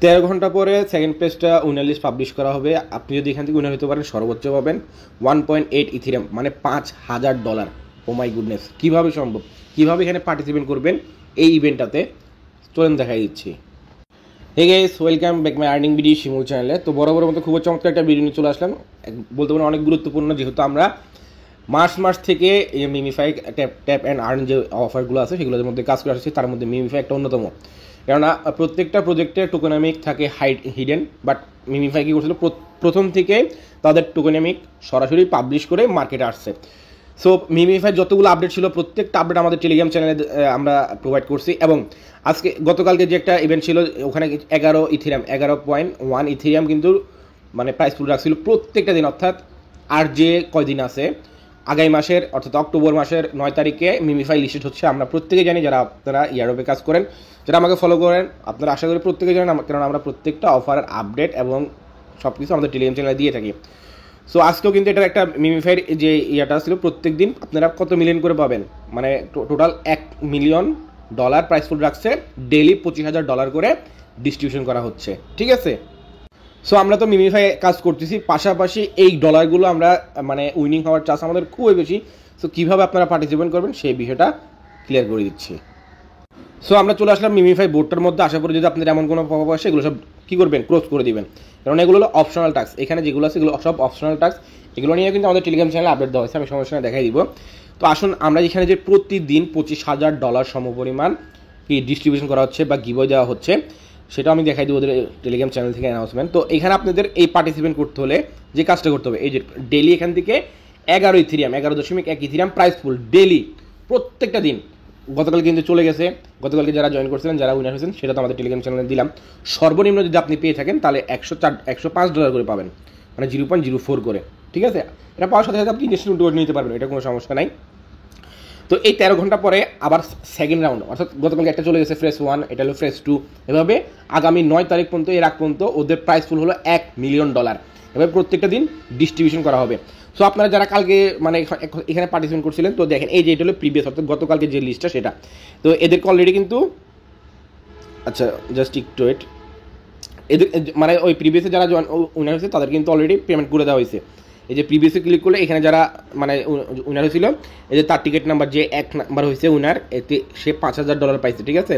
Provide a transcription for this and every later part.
13 ঘন্টা পরে সেকেন্ড পেজটা উইনার লিস্ট পাবলিশ করা হবে। আপনি যদি এখান থেকে উইনার হতে পারেন সর্বোচ্চ পাবেন 1.8 ইথিরিয়াম, মানে $5,000। ও মাই গুডনেস, কীভাবে সম্ভব? কীভাবে এখানে পার্টিসিপেট করবেন এই ইভেন্টটাতে, চলেন দেখাই দিচ্ছি। Hey guys, welcome back my earning video Shimul চ্যানেলে। তো বরাবর মতো খুব চমৎকার একটা ভিডিও নিয়ে চলে আসলাম, বলতে পারেন অনেক গুরুত্বপূর্ণ, যেহেতু আমরা মার্চ থেকে মিমিফাই ট্যাপ অ্যান্ড আর্ন যে অফারগুলো আছে সেগুলোর মধ্যে কাজ করে আসছি। তার মধ্যে মিমিফাই একটা অন্যতম, কেননা প্রত্যেকটা প্রজেক্টে টোকেনামিক থাকে হিডেন, বাট মিমিফাই কী করছিল, প্রথম থেকে তাদের টোকেনামিক সরাসরি পাবলিশ করে মার্কেটে আসছে। সো মিমিফাই যতগুলো আপডেট ছিল প্রত্যেকটা আপডেট আমাদের টেলিগ্রাম চ্যানেলে আমরা প্রোভাইড করছি। এবং আজকে গতকালকে যে একটা ইভেন্ট ছিল, ওখানে 11.1 ইথিরিয়াম কিন্তু মানে প্রাইস পুল রাখছিল প্রত্যেকটা দিন, অর্থাৎ আর যে কয়দিন আছে আগামী মাসের অর্থাৎ অক্টোবর মাসের 9 তারিখে মিমিফাই লিস্টেড হচ্ছে। আমরা প্রত্যেকে জানি, যারা আপনারা ইয়ারোপে কাজ করেন, যারা আমাকে ফলো করেন, আপনারা আশা করি প্রত্যেকে জানেন, কারণ আমরা প্রত্যেকটা অফারের আপডেট এবং সব কিছু আমাদের টেলিগ্রাম চ্যানেলে দিয়ে থাকি। সো আজকেও কিন্তু এটার একটা মিমিফাইয়ের যে ইয়াটা ছিল, প্রত্যেক দিন আপনারা কত মিলিয়ন করে পাবেন, মানে টোটাল $1 মিলিয়ন প্রাইস ফুল রাখছে। ডেইলি $25,000 করে ডিস্ট্রিবিউশন করা হচ্ছে, ঠিক আছে। সো আমরা তো মিমিফাই কাজ করতেছি, পাশাপাশি এই ডলারগুলো আমরা মানে উইনিং হওয়ার চান্স আমাদের খুবই বেশি। সো কীভাবে আপনারা পার্টিসিপেট করবেন সেই বিষয়টা ক্লিয়ার করে দিচ্ছি। সো আমরা চলে আসলাম মিমিফাই বোর্ডটার মধ্যে। আশা করি যদি আপনাদের এমন কোনো পপ আসে, এগুলো সব কী করবেন, ক্লোজ করে দিবেন, কারণ এগুলো হলো অপশনাল টাস্ক। এখানে যেগুলো আছে এগুলো সব অপশনাল টাস্ক, এগুলো নিয়ে কিন্তু আমাদের টেলিগ্রাম চ্যানেলে আপডেট দেওয়া হয়েছে, আমি সমস্যা দেখাই দিব। তো আসুন আমরা এখানে যে প্রতিদিন $25,000 সমপরিমাণ কি ডিস্ট্রিবিউশন করা হচ্ছে বা গিভওয়ে দেওয়া হচ্ছে, সেটা আমি দেখাই দিব ওদের টেলিগ্রাম চ্যানেল থেকে অ্যানাউন্সমেন্ট। তো এখানে আপনাদের এই পার্টিসিপেট করতে হলে যে কাজটা করতে হবে, এই যে ডেলি এখান থেকে 11.1 ইথিরিয়াম প্রাইস ফুল ডেলি প্রত্যেকটা দিন। গতকাল কিন্তু চলে গেছে, গতকালকে যারা জয়েন করছিলেন, যারা উইনার হয়েছেন, সেটা তো আমাদের টেলিগ্রাম চ্যানেলে দিলাম। সর্বনিম্ন যদি আপনি পেয়ে থাকেন তাহলে $105 করে পাবেন, মানে 0.04 করে, ঠিক আছে। এটা পাওয়ার সাথে সাথে আপনি ইনস্ট্যান্ট উইথড্র নিতে পারবেন, এটা কোনো সমস্যা নাই। তো এই 13 ঘন্টা পরে আবার সেকেন্ড রাউন্ড, অর্থাৎ গতকালকে একটা চলে গেছে ফ্রেশ 1, এটা হলো ফ্রেশ 2, এভাবে আগামী 9 তারিখ পর্যন্ত, এর আগ পর্যন্ত ওদের প্রাইস ফুল হলো $1 মিলিয়ন। এভাবে প্রত্যেকটা দিন ডিস্ট্রিবিউশন করা হবে। সো আপনারা যারা কালকে মানে এখানে পার্টিসিপেট করছিলেন, তো দেখেন এই যে এটা হলো প্রিভিয়াস, অর্থাৎ গতকালকে যে লিস্টটা সেটা। তো এদেরকে অলরেডি কিন্তু, আচ্ছা জাস্ট একটু ওয়েট, এদের মানে ওই প্রিভিয়াসে যারা উইনার হয়েছে তাদের কিন্তু অলরেডি পেমেন্ট করে দেওয়া হয়েছে। এই যে প্রিভিয়াসে ক্লিক করলে এখানে যারা মানে উইনার হয়েছিল, এই যে তার টিকিট নাম্বার যে 1 নাম্বার হয়েছে উইনার, এতে সে $5,000 পাইছে, ঠিক আছে।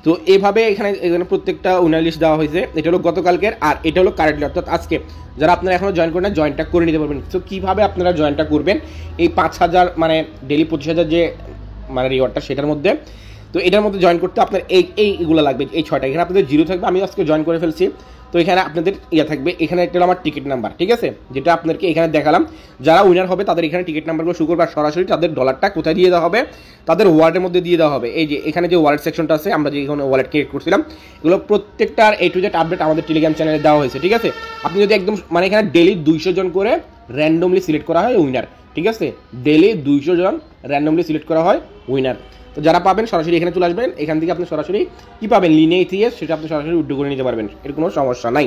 তো এইভাবে এখানে প্রত্যেকটা উইনার লিস্ট দেওয়া হয়েছে। এটা হলো গতকালকের, আর এটা হলো কারেন্টলি, অর্থাৎ আজকে। যারা আপনারা এখনও জয়েন করেন না, জয়েনটা করে নিতে পারবেন। তো কীভাবে আপনারা জয়েনটা করবেন, এই 5,000 মানে ডেলি 25,000 যে মানে রিওয়ার্ডটা, সেটার মধ্যে, তো এটার মধ্যে জয়েন করতে আপনার এইগুলো লাগবে, এই 6টা। এখানে আপনাদের 0 থাকবে, আমি আজকে জয়েন করে ফেলছি। তো এখানে আপনাদের থাকবে, এখানে একটা আমার টিকিট নাম্বার, ঠিক আছে, যেটা আপনাদেরকে এখানে দেখালাম। যারা উইনার হবে তাদের এখানে টিকিট নাম্বারগুলো শুরু করবে, আর সরাসরি তাদের ডলারটা কোথায় দিয়ে দেওয়া হবে, তাদের ওয়ালেটের মধ্যে দিয়ে দেওয়া হবে। এই যে এখানে যে ওয়ালেট সেকশনটা আছে, আমরা যে এখানে ওয়ালেট ক্রিয়েট করছিলাম, এগুলো প্রত্যেকটার A to Z আপডেট আমাদের টেলিগ্রাম চ্যানেলে দেওয়া হয়েছে, ঠিক আছে। আপনি যদি একদম মানে এখানে ডেলি 200 জন করে র্যান্ডমলি সিলেক্ট করা হয় উইনার, ঠিক আছে, ডেলি 200 জন র্যান্ডমলি সিলেক্ট করা হয় উইনার। তো যারা পাবেন সরাসরি এখানে চলে আসবেন, এখান থেকে আপনি সরাসরি কী পাবেন, লিনে ইথিএস, সেটা আপনি সরাসরি উইথড্র করে নিতে পারবেন, এর কোনো সমস্যা নাই।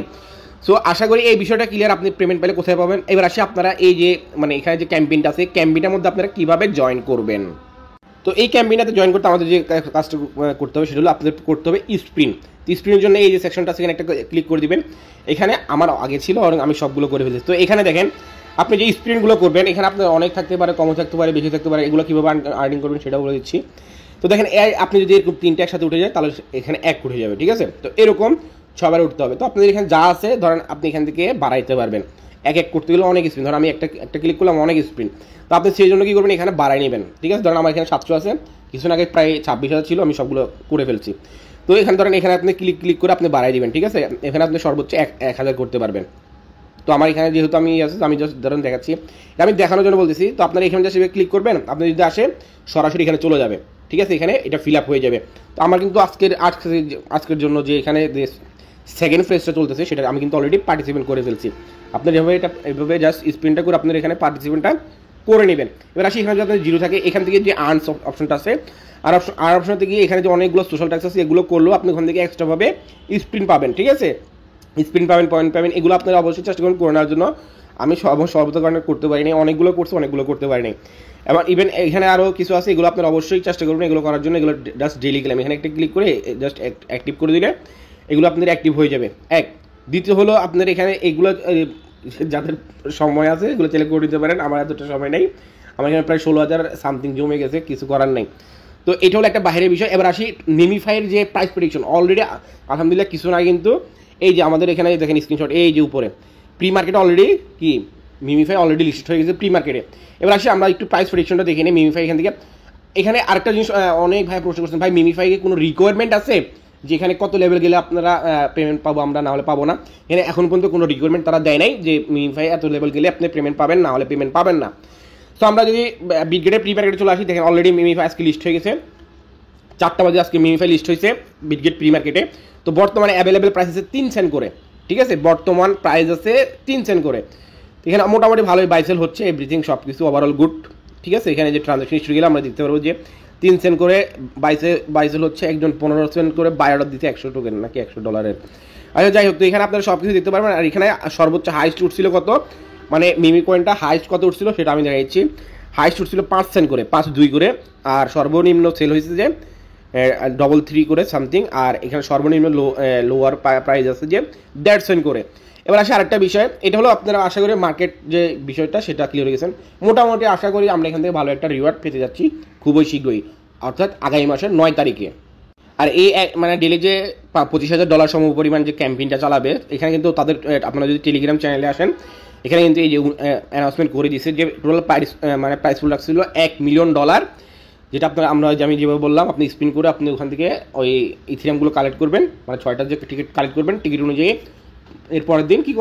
সো আশা করি এই বিষয়টা ক্লিয়ার। আপনি পেমেন্ট পেলে কোথায় পাবেন। এবার আসি আপনারা এই যে মানে এখানে যে ক্যাম্পেইনটা আছে, ক্যাম্পেইনের মধ্যে আপনারা কীভাবে জয়েন করবেন। তো এই ক্যাম্পেইনটাতে জয়েন করতে আমাদের যে কাজটা করতে হবে সেটা হলো আপনাদের করতে হবে স্প্রিন্ট। তো স্প্রিন্টের জন্য এই যে সেকশনটা আছে, এখানে একটা ক্লিক করে দিবেন। এখানে আমার আগে ছিল, আমি সবগুলো করে ফেলেছি। তো এখানে দেখেন আপনি যে স্প্রিন্টগুলো করবেন, এখানে আপনার অনেক থাকতে পারে, কমও থাকতে পারে, বেশি থাকতে পারে, এগুলো কীভাবে আর্নিং করবেন সেটাও বলে দিচ্ছি। তো দেখেন আপনি যদি এরকম 3টে একসাথে উঠে যায়, তাহলে এখানে 1 উঠে যাবে, ঠিক আছে। তো এরকম 6বার উঠতে হবে। তো আপনাদের এখানে যা আছে ধরেন আপনি এখান থেকে বাড়াইতে পারবেন, এক করতে গেলে অনেক স্প্রিন্ট, ধরেন আমি একটা ক্লিক করলাম, অনেক স্প্রিন্ট। তো আপনি সেই জন্য কী করবেন, এখানে বাড়াই নেবেন, ঠিক আছে। ধরেন আমার এখানে 700 আছে, কিছুদিন আগে প্রায় 26,000 ছিল, আমি সবগুলো করে ফেলছি। তো এখানে ধরেন এখানে আপনি ক্লিক করে আপনি বাড়াই দিবেন, ঠিক আছে। এখানে আপনি সর্বোচ্চ 1,000 করতে পারবেন। তো আমার এখানে যেহেতু আমি জাস্ট ধরেন দেখাচ্ছি, আমি দেখানোর জন্য বলতেছি। তো আপনার এখানে জাস্ট ক্লিক করবেন, আপনি যদি আসে সরাসরি এখানে চলে যাবে, ঠিক আছে, এখানে এটা ফিল আপ হয়ে যাবে। তো আমার কিন্তু আজকের জন্য যে এখানে সেকেন্ড ফেজটা চলতেছে, সেটা আমি কিন্তু অলরেডি পার্টিসিপেট করে ফেলছি। আপনার এভাবে জাস্ট স্প্রিনটা করে আপনার এখানে পার্টিসিপেন্টটা করে নেবেন। এবার আসি এখানে যদি আপনার 0 থাকে, এখান থেকে যে আর্নস অপশনটা আছে, আর অপশনতে গিয়ে এখানে যে অনেকগুলো সোশ্যাল ট্যাক্স আছে, এগুলো করলেও আপনি ওখান থেকে এক্সট্রাভাবে স্প্রিন পাবেন, ঠিক আছে, স্প্রিন পাবেন, পয়েন্ট পাবেন। এগুলো আপনারা অবশ্যই চেষ্টা করুন করে নেওয়ার জন্য। আমি সর্বত কারণে করতে পারিনি, অনেকগুলো করছি, অনেকগুলো করতে পারিনি। এবার ইভেন এখানে আরও কিছু আছে, এগুলো আপনারা অবশ্যই চেষ্টা করুন এগুলো করার জন্য। এগুলো জাস্ট ডেলি ক্লেম, এখানে একটা ক্লিক করে জাস্ট অ্যাক্টিভ করে দিলে এগুলো আপনার অ্যাক্টিভ হয়ে যাবে। এক দ্বিতীয় হলো আপনার এখানে এগুলো যাদের সময় আছে এগুলো চাইলে করে দিতে পারেন, আমার এতটা সময় নেই, আমার এখানে প্রায় 16,000 সামথিং জমে গেছে, কিছু করার নেই। তো এটা হলো একটা বাইরের বিষয়। এবার আসি মিমিফাইয়ের যে প্রাইস প্রেডিকশন, অলরেডি আলহামদুলিল্লাহ কিছু না, কিন্তু এই যে আমাদের এখানে দেখেন স্ক্রিনশট, এই যে উপরে প্রি মার্কেটে অলরেডি কি মিমিফাই অলরেডি লিস্ট হয়ে গেছে প্রি মার্কেটে। এবার আসি আমরা একটু প্রাইস প্রেডিকশনটা দেখে নিই মিমিফাই এখান থেকে। এখানে আরেকটা জিনিস অনেক ভাই প্রশ্ন করছেন, ভাই মিমিফাইকে কোনো রিকোয়ারমেন্ট আছে যেখানে কত লেভেল গেলে আপনারা পেমেন্ট পাবো, আমরা না হলে পাবো না? এখানে এখন পর্যন্ত কোনো রিকোয়ারমেন্ট তারা দেয় নাই যে মিমিফাই এত লেভেল গেলে আপনি পেমেন্ট পাবেন, না হলে পেমেন্ট পাবেন না। তো আমরা যদি বিটগেটের প্রি মার্কেটে চলে আসি, দেখেন অলরেডি মিমিফাই আজকে লিস্ট হয়ে গেছে 4টা বাজে, আজকে মিমিফাই লিস্ট হয়েছে বিটগেট প্রি মার্কেটে। তো বর্তমানে অ্যাভেলেবেল প্রাইস আছে 3 সেন্ট করে, ঠিক আছে, বর্তমান প্রাইস আছে 3 সেন্ট করে। এখানে মোটামুটি ভালোই বাইসেল হচ্ছে, এভরিথিং সব কিছু ওভারঅল গুড, ঠিক আছে। এখানে যে ট্রানজাকশন হিস্ট্রি গেলে আমরা দেখতে পারবো যে 3 সেন্ট করে বাইসেল হচ্ছে, একজন 15 সেন্ট করে বাই অর্ডার দিতে 100 টোকেন নাকি $100। আচ্ছা যাই হোক, তো এখানে আপনারা সব কিছু দেখতে পারবেন। আর এখানে সর্বোচ্চ হাইস্ট উঠছিল কত, মানে মিমি কয়েনটা হাইস্ট কত উঠছিল সেটা আমি দেখাচ্ছি। হাইস্ট উঠছিল 5 সেন্ট করে, 5.2 করে, আর সর্বনিম্ন সেল হয়েছে যে 3.3 করে সামথিং, আর এখানে সর্বনিম্ন লোয়ার প্রাইস আছে যে 1.5 সেন্ট করে। এবার আসে আরেকটা বিষয়, এটা হলো আপনারা আশা করি মার্কেট যে বিষয়টা সেটা ক্লিয়ার হয়ে গেছেন। মোটামুটি আশা করি আমরা এখান থেকে ভালো একটা রিওয়ার্ড পেতে যাচ্ছি খুবই শীঘ্রই, অর্থাৎ আগামী মাসের 9 তারিখে। আর এই মানে ডেলি যে $25,000 সম পরিমাণ যে ক্যাম্পেইনটা চালাবে, এখানে কিন্তু তাদের আপনারা যদি টেলিগ্রাম চ্যানেলে আসেন, এখানে কিন্তু এই যে অ্যানাউন্সমেন্ট করে দিচ্ছে যে টোটাল প্রাইস মানে প্রাইস ফুল রাখছিল $1 মিলিয়ন, যেটা আপনার আমি যেভাবে বললাম, আপনি স্পিন করে আপনি ওখান থেকে ওই ইথিরিয়ামগুলো কালেক্ট করবেন, মানে 6টা যে টিকিট কালেক্ট করবেন, টিকিট অনুযায়ী এর পরের দিন কী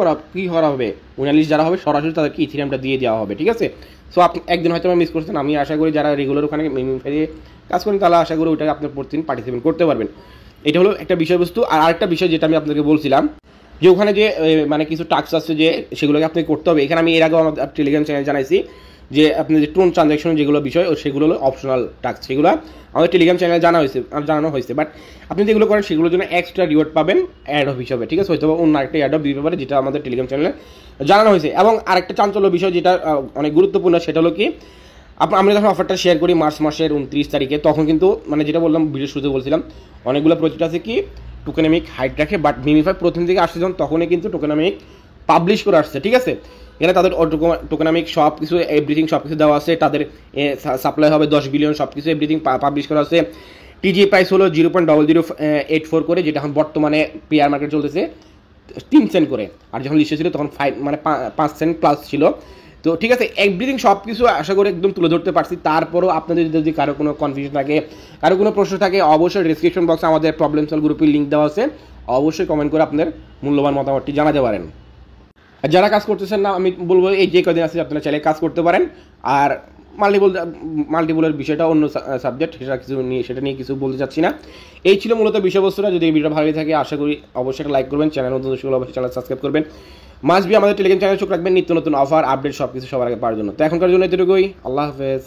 করা হবে, উইনার যারা হবে সরাসরি তাদেরকে ইথিরিয়ামটা দিয়ে দেওয়া হবে, ঠিক আছে। সো আপনি একদিন হয়তো মিস করছেন, আমি আশা করি যারা রেগুলার ওখানে কাজ করেন তারা আশা করি ওইটাকে আপনার প্রতিদিন পার্টিসিপেট করতে পারবেন। এটা হলো একটা বিষয়বস্তু। আর আরেকটা বিষয় যেটা আমি আপনাকে বলছিলাম যে ওখানে যে মানে কিছু টাস্ক আছে যে সেগুলোকে আপনি করতে হবে। এখানে আমি এর আগেও আমার টেলিগ্রাম চ্যানেল জানাইছি যে আপনি যে টোন ট্রানজ্যাকশন যেগুলো বিষয় সেগুলো হলো অপশনাল টাস্ক, সেগুলো আমাদের টেলিগ্রাম চ্যানেলে জানানো হয়েছে। বাট আপনি যেগুলো করেন সেগুলোর জন্য এক্সট্রা রিওয়ার্ড পাবেন অ্যাড অফ হিসাবে, ঠিক আছে। হয়তো অন্য আরেকটা অ্যাড অফ দিতে পারে যেটা আমাদের টেলিগ্রাম চ্যানেলে জানানো হয়েছে। এবং আরেকটা চাঞ্চল্য বিষয় যেটা অনেক গুরুত্বপূর্ণ, সেটা হলো কি আমরা যখন অফারটা শেয়ার করি মার্চ মাসের 29 তারিখে, তখন কিন্তু মানে যেটা বললাম ভিডিও শুরুতে বলছিলাম অনেকগুলো প্রজেক্ট আছে কি টোকেনামিক হাইট রাখে, বাট মিমিফাই প্রথম থেকে আসছে যখন তখনই কিন্তু টোকেনামিক পাবলিশ করে আসছে, ঠিক আছে। এখানে তাদের টোকেনামিক সব কিছু এভরিথিং সব কিছু দেওয়া আছে, তাদের সাপ্লাই হবে 10 বিলিয়ন, সব কিছু এভরিথিং পাবলিশ করা আছে। টিজি প্রাইস হলো 0.0084 করে, যেটা এখন বর্তমানে পেয়ার মার্কেট চলতেছে 3 সেন্ট করে, আর যখন লিস্টে ছিল তখন 5 সেন্ট প্লাস ছিল। তো ঠিক আছে, এভরিথিং সব কিছু আশা করি একদম তুলে ধরতে পারছি। তারপরও আপনাদের যদি কারো কোনো কনফিউশন থাকে, কারো কোনো প্রশ্ন থাকে, অবশ্যই ডিসক্রিপশন বক্সে আমাদের প্রবলেম সলভ গ্রুপের লিঙ্ক দেওয়া আছে, অবশ্যই কমেন্ট করে আপনার মূল্যবান মতামতটি জানাতে পারেন। আর যারা কাজ করতেছেন না, আমি বলবো এই যে কদিন আছে আপনারা চাইলে কাজ করতে পারেন। আর মাল্টিপলের বিষয়টা অন্য সাবজেক্ট, সেটা নিয়ে কিছু বলতে চাচ্ছি না। এই ছিল মূলত বিষয়বস্তুটা। যদি এই ভিডিওটা ভালো থাকে আশা করি অবশ্যই একটা লাইক করবেন, চ্যানেল নতুন দর্শক অবশ্যই চ্যানেল সাবস্ক্রাইব করবেন। মাস্ট বি আমাদের টেলিগ্রাম চ্যানেল চোখ রাখবেন নিত্য নতুন অফার আপডেট সব কিছু সবার আগে পাওয়ার জন্য। তো এখনকার জন্য এতটুকুই, আল্লাহ হাফেজ।